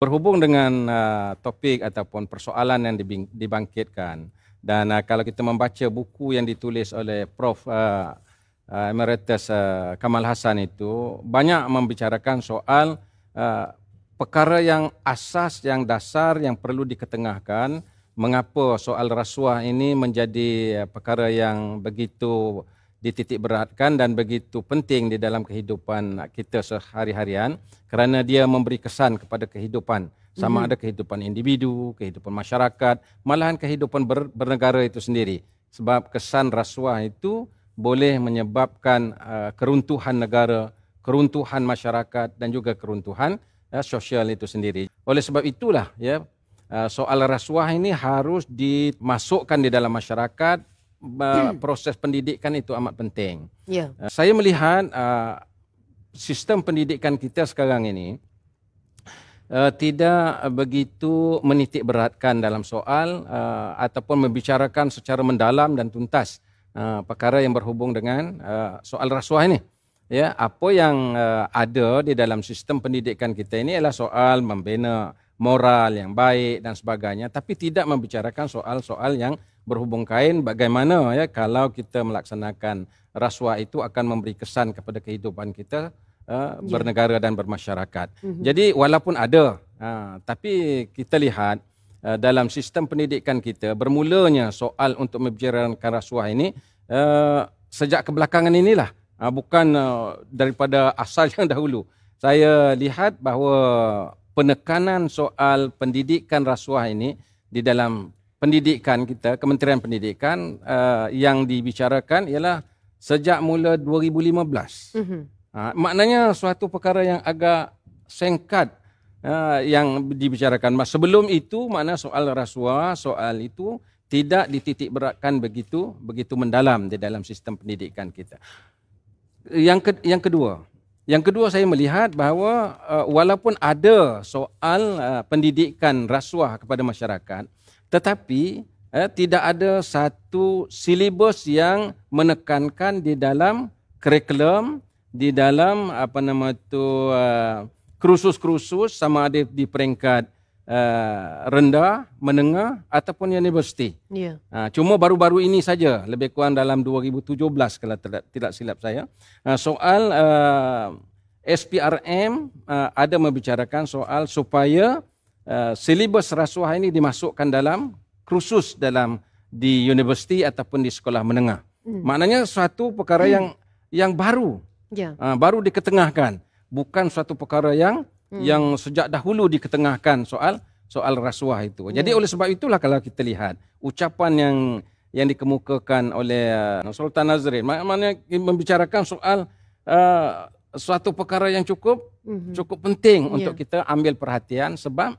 Berhubung dengan topik ataupun persoalan yang dibangkitkan, dan kalau kita membaca buku yang ditulis oleh Prof. Emeritus Kamal Hassan itu banyak membicarakan soal perkara yang asas, yang dasar, yang perlu diketengahkan. Mengapa soal rasuah ini menjadi perkara yang begitu dititik beratkan dan begitu penting di dalam kehidupan kita sehari-harian, kerana dia memberi kesan kepada kehidupan, sama ada kehidupan individu, kehidupan masyarakat, malahan kehidupan bernegara itu sendiri. Sebab kesan rasuah itu boleh menyebabkan keruntuhan negara, keruntuhan masyarakat dan juga keruntuhan sosial itu sendiri. Oleh sebab itulah soal rasuah ini harus dimasukkan di dalam masyarakat. Proses pendidikan itu amat penting. Saya melihat sistem pendidikan kita sekarang ini tidak begitu menitik beratkan dalam soal ataupun membicarakan secara mendalam dan tuntas perkara yang berhubung dengan soal rasuah ini. Apa yang ada di dalam sistem pendidikan kita ini adalah soal membina moral yang baik dan sebagainya, tapi tidak membicarakan soal-soal yang berhubung kain bagaimana kalau kita melaksanakan rasuah itu akan memberi kesan kepada kehidupan kita bernegara dan bermasyarakat. Jadi walaupun ada, tapi kita lihat dalam sistem pendidikan kita bermulanya soal untuk membicarakan rasuah ini sejak kebelakangan inilah, bukan daripada asal yang dahulu. Saya lihat bahawa penekanan soal pendidikan rasuah ini di dalam pendidikan kita, Kementerian Pendidikan, yang dibicarakan ialah sejak mula 2015. Maknanya suatu perkara yang agak singkat yang dibicarakan. Sebelum itu makna soal rasuah, soal itu tidak dititik beratkan begitu mendalam di dalam sistem pendidikan kita. Yang kedua saya melihat bahawa walaupun ada soal pendidikan rasuah kepada masyarakat, tetapi tidak ada satu silibus yang menekankan di dalam kurikulum, di dalam kursus-kursus sama ada di peringkat rendah, menengah ataupun universiti. Cuma baru-baru ini saja, lebih kurang dalam 2017 kalau tidak silap saya, soal SPRM ada membicarakan soal supaya silibus rasuah ini dimasukkan dalam kursus di universiti ataupun di sekolah menengah. Maknanya suatu perkara yang baru, baru diketengahkan, bukan suatu perkara yang sejak dahulu diketengahkan soal rasuah itu. Jadi oleh sebab itulah kalau kita lihat ucapan yang dikemukakan oleh Sultan Nazrin, maknanya membicarakan soal suatu perkara yang cukup penting untuk kita ambil perhatian, sebab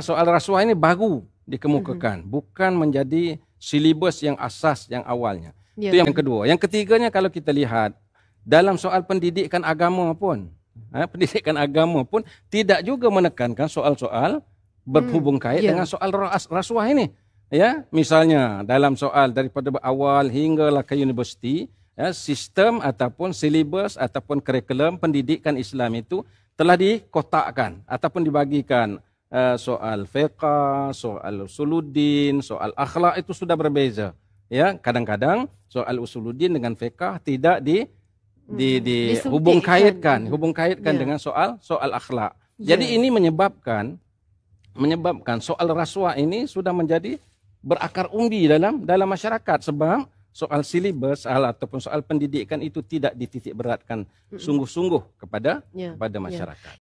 soal rasuah ini baru dikemukakan, bukan menjadi silibus yang asas yang awalnya. Itu yang kedua. Yang ketiganya kalau kita lihat dalam soal pendidikan agama pun, tidak juga menekankan soal-soal berhubung kait dengan soal rasuah ini. Misalnya dalam soal daripada awal hinggalah ke universiti, sistem ataupun silibus ataupun kurikulum pendidikan Islam itu telah dikotakkan ataupun dibagikan. Soal fiqh, soal usuluddin, soal akhlak itu sudah berbeza. Kadang-kadang soal usuluddin dengan fiqh tidak hubung kaitkan dengan soal akhlak. Jadi ini menyebabkan soal rasuah ini sudah menjadi berakar umbi dalam masyarakat, sebab soal silibus ataupun soal pendidikan itu tidak dititik beratkan sungguh-sungguh kepada masyarakat.